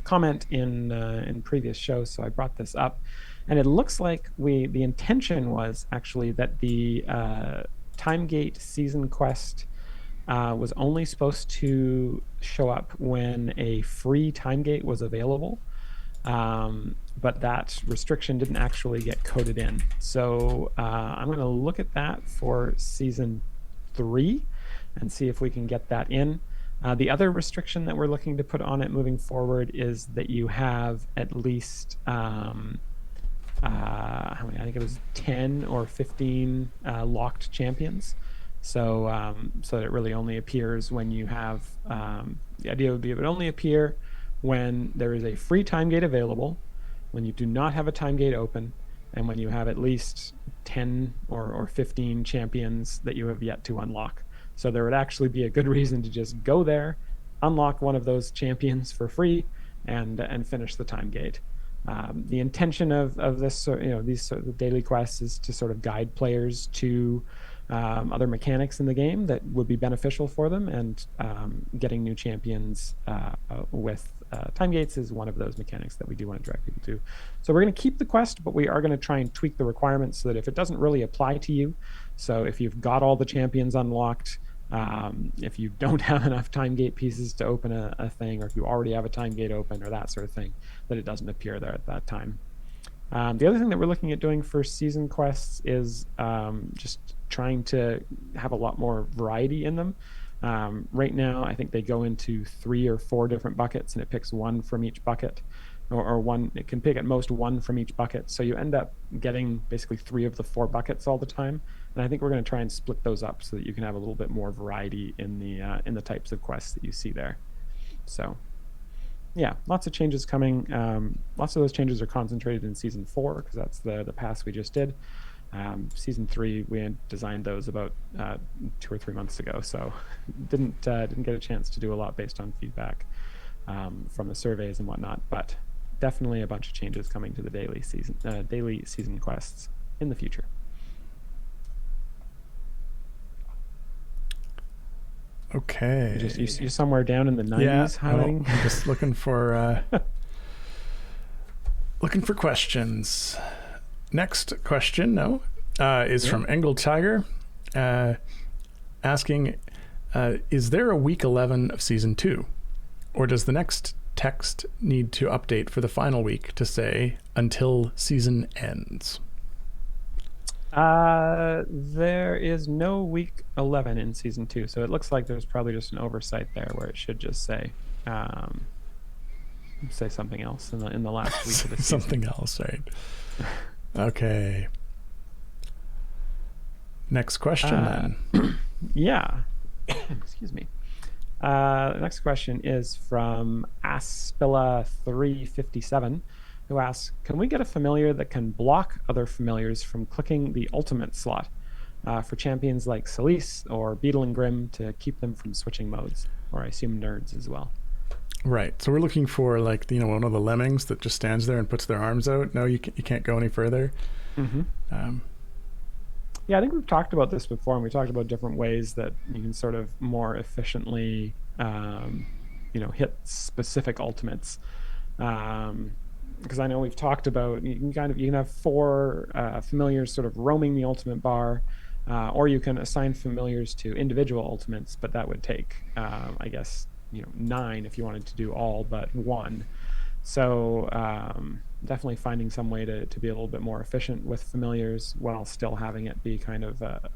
comment in previous shows, so I brought this up. And it looks like the intention was actually that the Timegate season quest was only supposed to show up when a free Timegate was available, but that restriction didn't actually get coded in. So I'm going to look at that for season 3 and see if we can get that in. The other restriction that we're looking to put on it moving forward is that you have at least how many? I think it was 10 or 15 locked champions. So so that it really only appears when you have the idea would be it would only appear when there is a free Timegate available, when you do not have a Timegate open, and when you have at least 10 or 15 champions that you have yet to unlock. So there would actually be a good reason to just go there, unlock one of those champions for free, and finish the Timegate. The intention of this, these sort of daily quests is to sort of guide players to other mechanics in the game that would be beneficial for them, and getting new champions with Timegates is one of those mechanics that we do want to direct people to. So we're going to keep the quest, but we are going to try and tweak the requirements so that if it doesn't really apply to you, so if you've got all the champions unlocked, if you don't have enough Timegate pieces to open a thing, or if you already have a Timegate open or that sort of thing, that it doesn't appear there at that time. The other thing that we're looking at doing for season quests is just trying to have a lot more variety in them. Right now, I think they go into 3 or 4 different buckets, and it picks one from each bucket, or one. It can pick at most one from each bucket. So you end up getting basically 3 of the 4 buckets all the time. And I think we're going to try and split those up so that you can have a little bit more variety in the types of quests that you see there. So, yeah, lots of changes coming. Lots of those changes are concentrated in season 4 because that's the pass we just did. Season 3 we had designed those about 2 or 3 months ago, so didn't get a chance to do a lot based on feedback from the surveys and whatnot. But definitely a bunch of changes coming to the daily season quests in the future. Okay. You're somewhere down in the 90s hiding. I'm just looking for questions. Next question, is from Engel Tiger, asking, is there a week 11 of season 2, or does the next text need to update for the final week to say until season ends? There is no week 11 in season 2, so it looks like there's probably just an oversight there where it should just say something else in the last week of the season. Something else, right? Okay. Next question then. Yeah. Excuse me. The next question is from Aspilla357, who asks, can we get a familiar that can block other familiars from clicking the ultimate slot for champions like Celise or Beetle and Grim to keep them from switching modes, or I assume nerds as well? Right. So we're looking for one of the lemmings that just stands there and puts their arms out. No, you can't go any further. Mm-hmm. Yeah, I think we've talked about this before, and we talked about different ways that you can sort of more efficiently, hit specific ultimates. because I know we've talked about you can have 4 familiars sort of roaming the ultimate bar, or you can assign familiars to individual ultimates, but that would take I guess 9 if you wanted to do all but one. So definitely finding some way to be a little bit more efficient with familiars while still having it be kind of a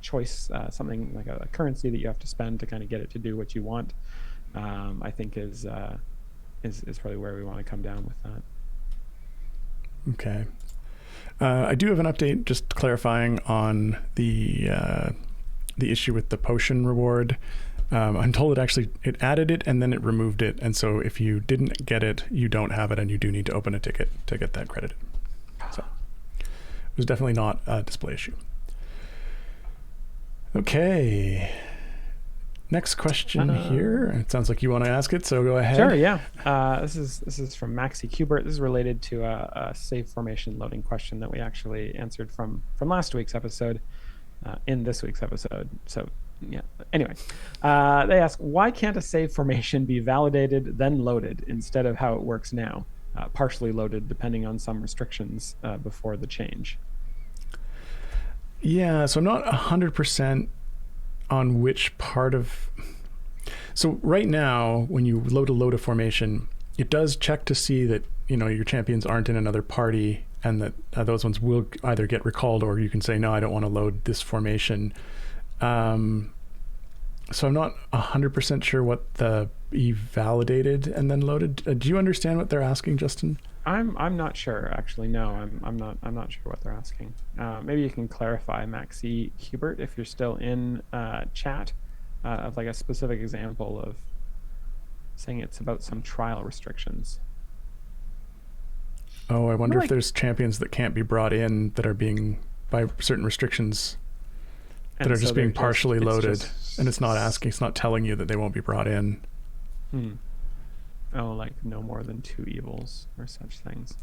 choice, something like a currency that you have to spend to kind of get it to do what you want. I think is probably where we want to come down with that. Okay. I do have an update, just clarifying on the issue with the potion reward. I'm told it added it and then it removed it, and so if you didn't get it, you don't have it, and you do need to open a ticket to get that credited. So it was definitely not a display issue. Okay. Next question here. It sounds like you want to ask it, so go ahead. Sure, yeah. This is from Maxi Kubert. This is related to a save formation loading question that we actually answered from last week's episode in this week's episode. So yeah. Anyway, they ask, why can't a save formation be validated then loaded instead of how it works now, partially loaded depending on some restrictions before the change? Yeah, so I'm not 100% on which part of... So right now, when you load a formation, it does check to see that your champions aren't in another party, and that those ones will either get recalled, or you can say, no, I don't want to load this formation. So I'm not 100% sure what the validated and then loaded. Do you understand what they're asking, Justin? I'm not sure, actually. No, I'm not sure what they're asking. Maybe you can clarify, Maxi Hubert, if you're still in chat, of like a specific example of saying it's about some trial restrictions. Oh, I wonder if there's champions that can't be brought in that are being, by certain restrictions, that are just being partially loaded, and it's not telling you that they won't be brought in. Oh, like no more than 2 evils or such things.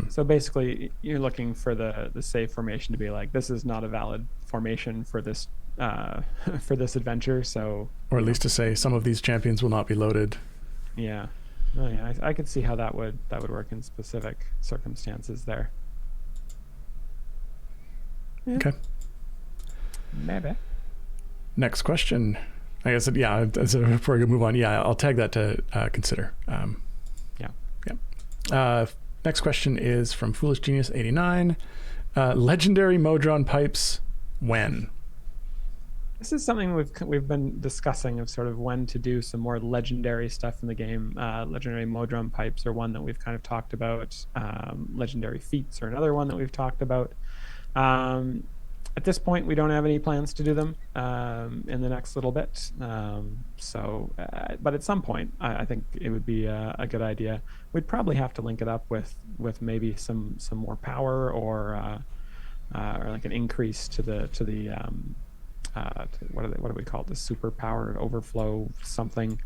So basically, you're looking for the save formation to be like, this is not a valid formation for this adventure. So, or at least to say some of these champions will not be loaded. Yeah. Oh yeah, I could see how that would work in specific circumstances there. Yeah. Okay. Maybe. Next question. I guess, yeah, before we move on, yeah, I'll tag that to consider. Yeah. Next question is from Foolish Genius 89. Legendary Modron pipes, when? This is something we've been discussing, of sort of when to do some more legendary stuff in the game. Legendary Modron pipes are one that we've kind of talked about. Legendary feats are another one that we've talked about. At this point, we don't have any plans to do them in the next little bit. But at some point, I think it would be a good idea. We'd probably have to link it up with maybe some more power, or like an increase to the what do we call it? The superpower overflow something.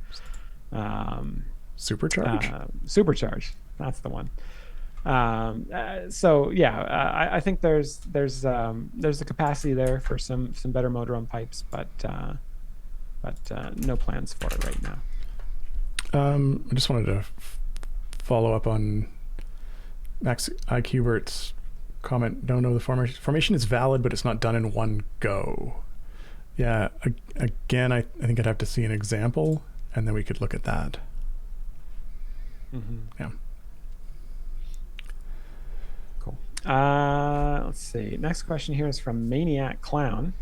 Supercharge. Supercharge. That's the one. So yeah, I think there's the capacity there for some better Modron pipes, but no plans for it right now. I just wanted to follow up on Max IQbert's comment. Don't know the formation is valid, but it's not done in one go. Yeah, again, I think I'd have to see an example, and then we could look at that. Yeah. Let's see. Next question here is from Maniac Clown.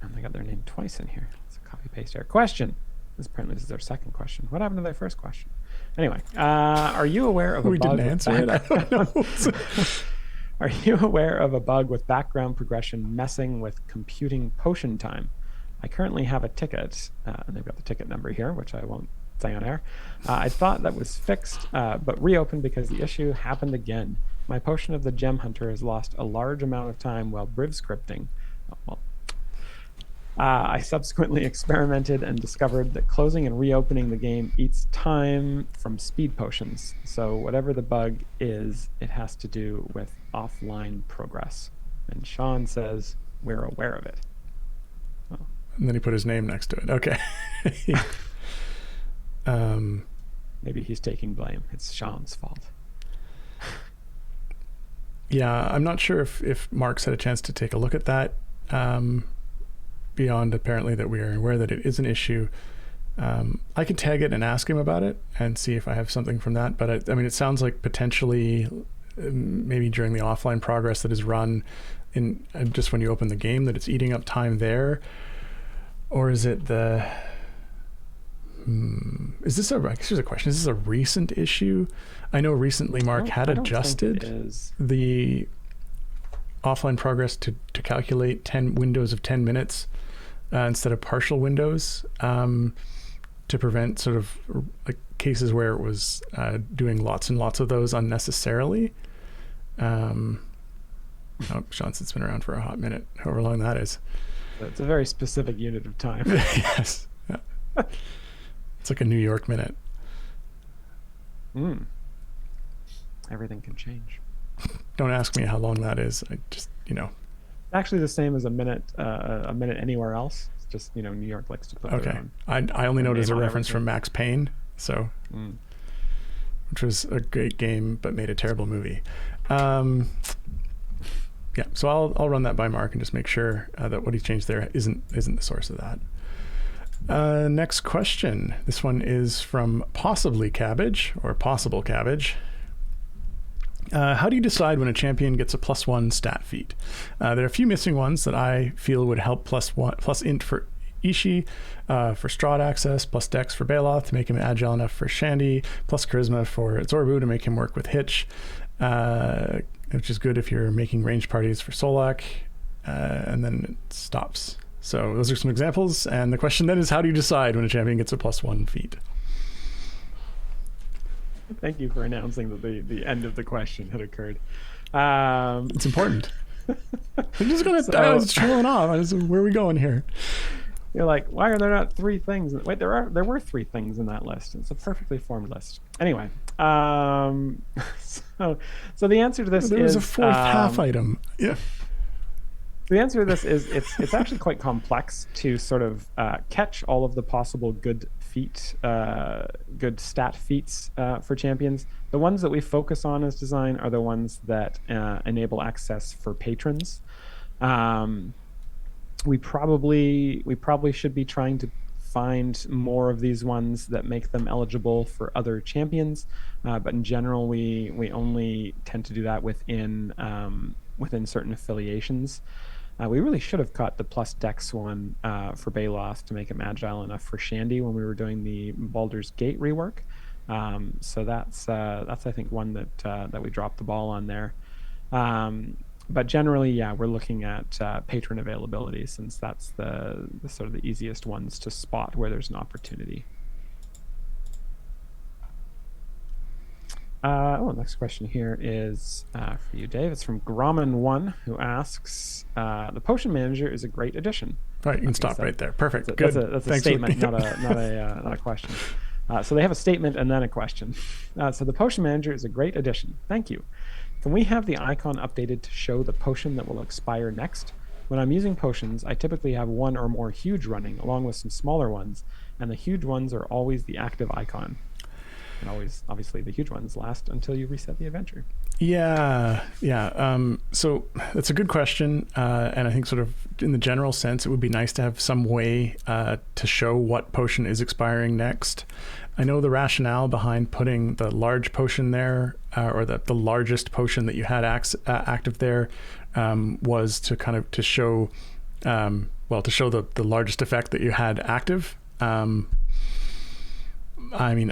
And they got their name twice in here. It's a copy paste error. Question. This is their second question. What happened to their first question? Anyway, are you aware of a bug? We didn't answer it. I don't know. Are you aware of a bug with background progression messing with computing potion time? I currently have a ticket, and they've got the ticket number here, which I won't say on air. I thought that was fixed, but reopened because the issue happened again. My potion of the Gem Hunter has lost a large amount of time while Briv scripting. I subsequently experimented and discovered that closing and reopening the game eats time from speed potions. So whatever the bug is, it has to do with offline progress. And Sean says, we're aware of it. And then he put his name next to it. Okay. Maybe he's taking blame. It's Sean's fault. Yeah, I'm not sure if Mark's had a chance to take a look at that, beyond apparently that we are aware that it is an issue. I could tag it and ask him about it and see if I have something from that. But I mean, it sounds like potentially maybe during the offline progress that is run in just when you open the game that it's eating up time there. Or is it the... Is this here's a question. Is this a recent issue? I know recently Mark had adjusted the offline progress to calculate 10 windows of 10 minutes instead of partial windows, to prevent sort of like cases where it was doing lots and lots of those unnecessarily. Sean said it's been around for a hot minute, however long that is. It's a very specific unit of time. Yes. Yeah. It's like a New York minute. Everything can change. Don't ask me how long that is. I just, Actually, the same as a minute anywhere else. It's just, New York likes to put okay. I only know it as a reference from Max Payne, which was a great game but made a terrible movie. Yeah, so I'll run that by Mark and just make sure that what he changed there isn't the source of that. Next question. This one is from Possibly Cabbage, or Possible Cabbage. How do you decide when a champion gets a +1 stat feat? There are a few missing ones that I feel would help plus int for Ishii, for Strahd access, plus Dex for Baloth to make him agile enough for Shandy, plus Charisma for Zorbu to make him work with Hitch, which is good if you're making range parties for Solak, and then it stops. So those are some examples, and the question then is, how do you decide when a champion gets a +1 feat? Thank you for announcing that the end of the question had occurred. It's important. I'm just gonna. I was trailing off. Where are we going here? You're like, why are there not 3 things? Wait, there were 3 things in that list. It's a perfectly formed list. Anyway, so the answer to this there was a 4th half item. Yeah. The answer to this is it's actually quite complex to sort of catch all of the possible good stat feats for champions. The ones that we focus on as design are the ones that enable access for patrons. We probably should be trying to find more of these ones that make them eligible for other champions, but in general, we only tend to do that within certain affiliations. We really should have caught the plus Dex one for Baloth to make him agile enough for Shandy when we were doing the Baldur's Gate rework. So that's I think one that we dropped the ball on there. But generally, yeah, we're looking at patron availability, since that's the sort of the easiest ones to spot where there's an opportunity. Next question here is for you, Dave. It's from Gromman1, who asks, the Potion Manager is a great addition. Right, you can stop right there. Perfect. Good. That's a statement, not a question. So they have a statement and then a question. So the Potion Manager is a great addition. Thank you. Can we have the icon updated to show the potion that will expire next? When I'm using potions, I typically have 1 or more huge running, along with some smaller ones, and the huge ones are always the active icon. And always, obviously, the huge ones last until you reset the adventure. Yeah. So that's a good question, and I think sort of in the general sense, it would be nice to have some way to show what potion is expiring next. I know the rationale behind putting the large potion there, or the largest potion that you had active there, was to kind of to show the largest effect that you had active. I mean,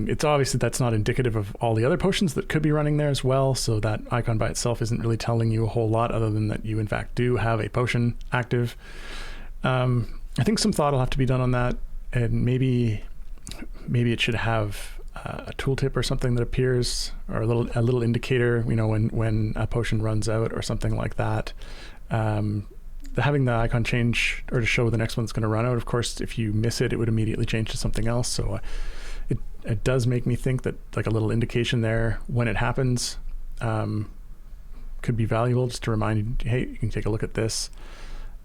it's obviously that's not indicative of all the other potions that could be running there as well. So that icon by itself isn't really telling you a whole lot, other than that you in fact do have a potion active. I think some thought will have to be done on that, and maybe it should have a tooltip or something that appears, or a little indicator, when a potion runs out or something like that. Having the icon change or to show the next one's going to run out, of course, if you miss it, it would immediately change to something else. So it does make me think that like a little indication there when it happens could be valuable, just to remind you, hey, you can take a look at this.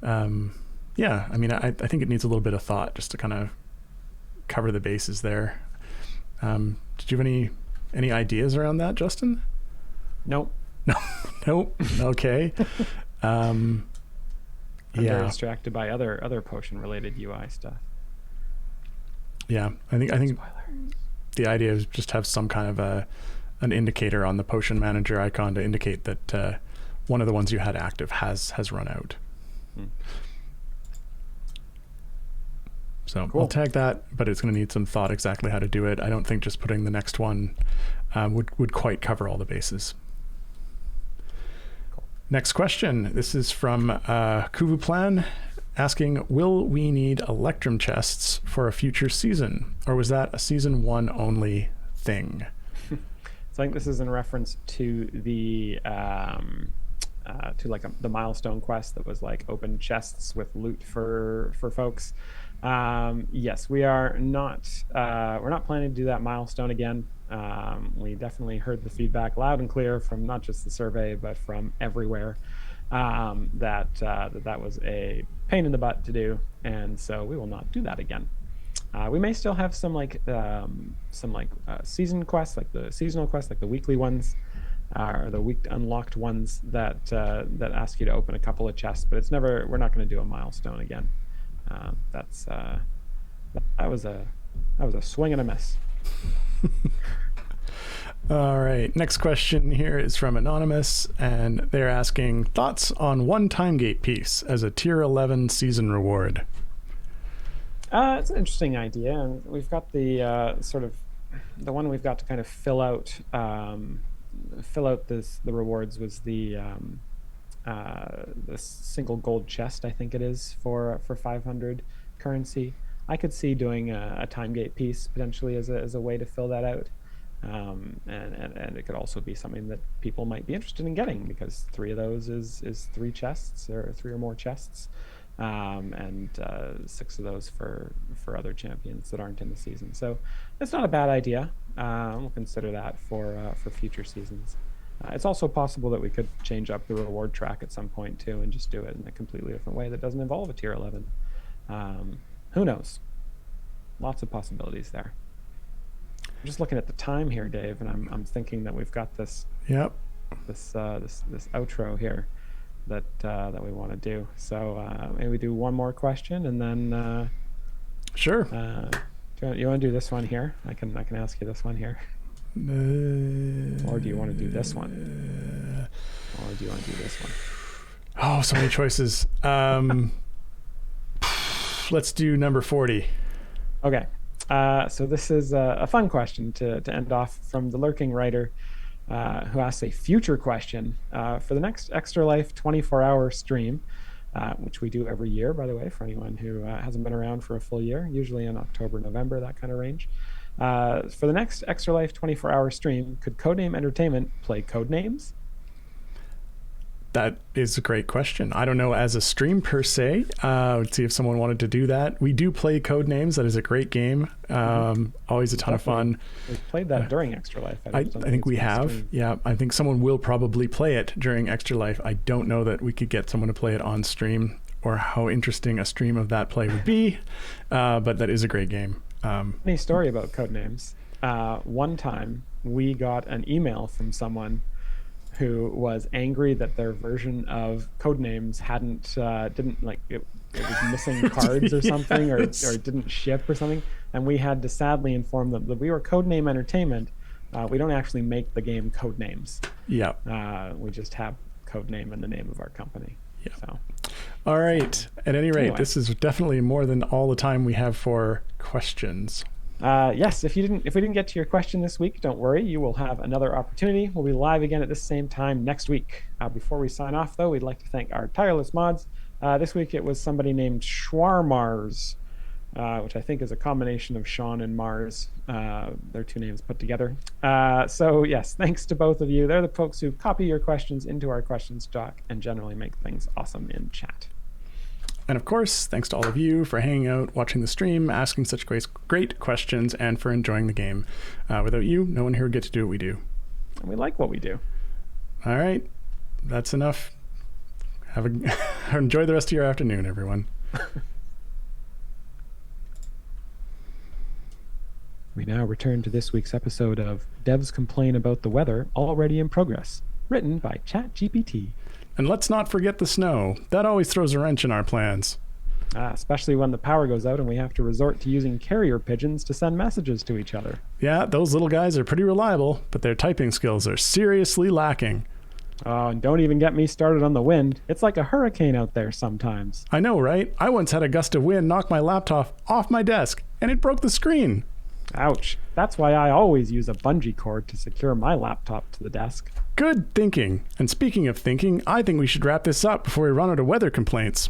I think it needs a little bit of thought just to kind of cover the bases there. Did you have any ideas around that, Justin? Nope. No. Nope. Okay. I'm very distracted by other potion related UI stuff. Yeah, I think Spoiler. the idea is just have some kind of an indicator on the potion manager icon to indicate that one of the ones you had active has run out. So cool. I'll tag that, but it's going to need some thought exactly how to do it. I don't think just putting the next one would quite cover all the bases. Cool. Next question. This is from Kuvu Plan, asking, will we need Electrum chests for a future season, or was that a season 1 only thing? So I think this is in reference to the the milestone quest that was like open chests with loot for folks. Yes, we're not planning to do that milestone again. We definitely heard the feedback loud and clear from not just the survey, but from everywhere, that was a pain in the butt to do, and so we will not do that again. We may still have some season quests, like the seasonal quests, like the weekly ones, or the week unlocked ones that ask you to open a couple of chests, but we're not going to do a milestone again. That was a swing and a miss. All right, next question here is from Anonymous, and they're asking thoughts on one time gate piece as a tier 11 season reward. It's an interesting idea, and we've got the the one we've got to kind of fill out the rewards was the single gold chest, I think it is, for 500 currency. I could see doing a time gate piece potentially as a way to fill that out, and it could also be something that people might be interested in getting, because 3 of those is 3 chests, or 3 or more chests, and 6 of those for other champions that aren't in the season. So it's not a bad idea. We'll consider that for future seasons. It's also possible that we could change up the reward track at some point too, and just do it in a completely different way that doesn't involve a tier 11. Who knows? Lots of possibilities there. I'm just looking at the time here, Dave, and I'm thinking that we've got this. Yep. This outro here that we want to do. So maybe we do one more question, and then. Sure. You want to do this one here? I can ask you this one here. Or do you want to do this one? Or do you want to do this one? Oh, so many choices. Let's do number 40. Okay. So this is a fun question to end off from the Lurking Writer, who asks a future question for the next Extra Life 24-hour stream, which we do every year, by the way, for anyone who hasn't been around for a full year, usually in October, November, that kind of range. For the next Extra Life 24-hour stream, could Codename Entertainment play Codenames? That is a great question. I don't know as a stream per se. Let's see if someone wanted to do that. We do play Codenames. That is a great game. Always a ton of fun. We've played that during Extra Life. I think we have. Stream. Yeah, I think someone will probably play it during Extra Life. I don't know that we could get someone to play it on stream, or how interesting a stream of that play would be. But that is a great game. Funny story about Codenames. One time we got an email from someone who was angry that their version of Codenames didn't like it was missing cards or something, yes. or it didn't ship or something, and we had to sadly inform them that we were Codename Entertainment. We don't actually make the game Codenames. Yeah. We just have Codename in the name of our company. Yeah. So. All right. At any rate, This is definitely more than all the time we have for questions. Yes, if we didn't get to your question this week, don't worry. You will have another opportunity. We'll be live again at the same time next week. Before we sign off, though, we'd like to thank our tireless mods. This week it was somebody named Schwarmars, which I think is a combination of Sean and Mars. Their 2 names put together. So yes, thanks to both of you. They're the folks who copy your questions into our questions doc and generally make things awesome in chat. And of course, thanks to all of you for hanging out, watching the stream, asking such great questions, and for enjoying the game. Without you, no one here would get to do what we do. And we like what we do. All right. That's enough. Enjoy the rest of your afternoon, everyone. We We now return to this week's episode of Devs Complain About the Weather, already in progress, written by ChatGPT. And let's not forget the snow. That always throws a wrench in our plans. Especially when the power goes out and we have to resort to using carrier pigeons to send messages to each other. Yeah, those little guys are pretty reliable, but their typing skills are seriously lacking. Oh, and don't even get me started on the wind. It's like a hurricane out there sometimes. I know, right? I once had a gust of wind knock my laptop off my desk, and it broke the screen. Ouch. That's why I always use a bungee cord to secure my laptop to the desk. Good thinking. And speaking of thinking, I think we should wrap this up before we run out of weather complaints.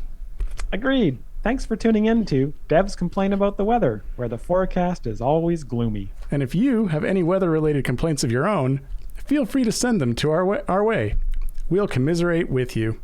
Agreed. Thanks for tuning in to Devs Complain About the Weather, where the forecast is always gloomy. And if you have any weather-related complaints of your own, feel free to send them to our way. We'll commiserate with you.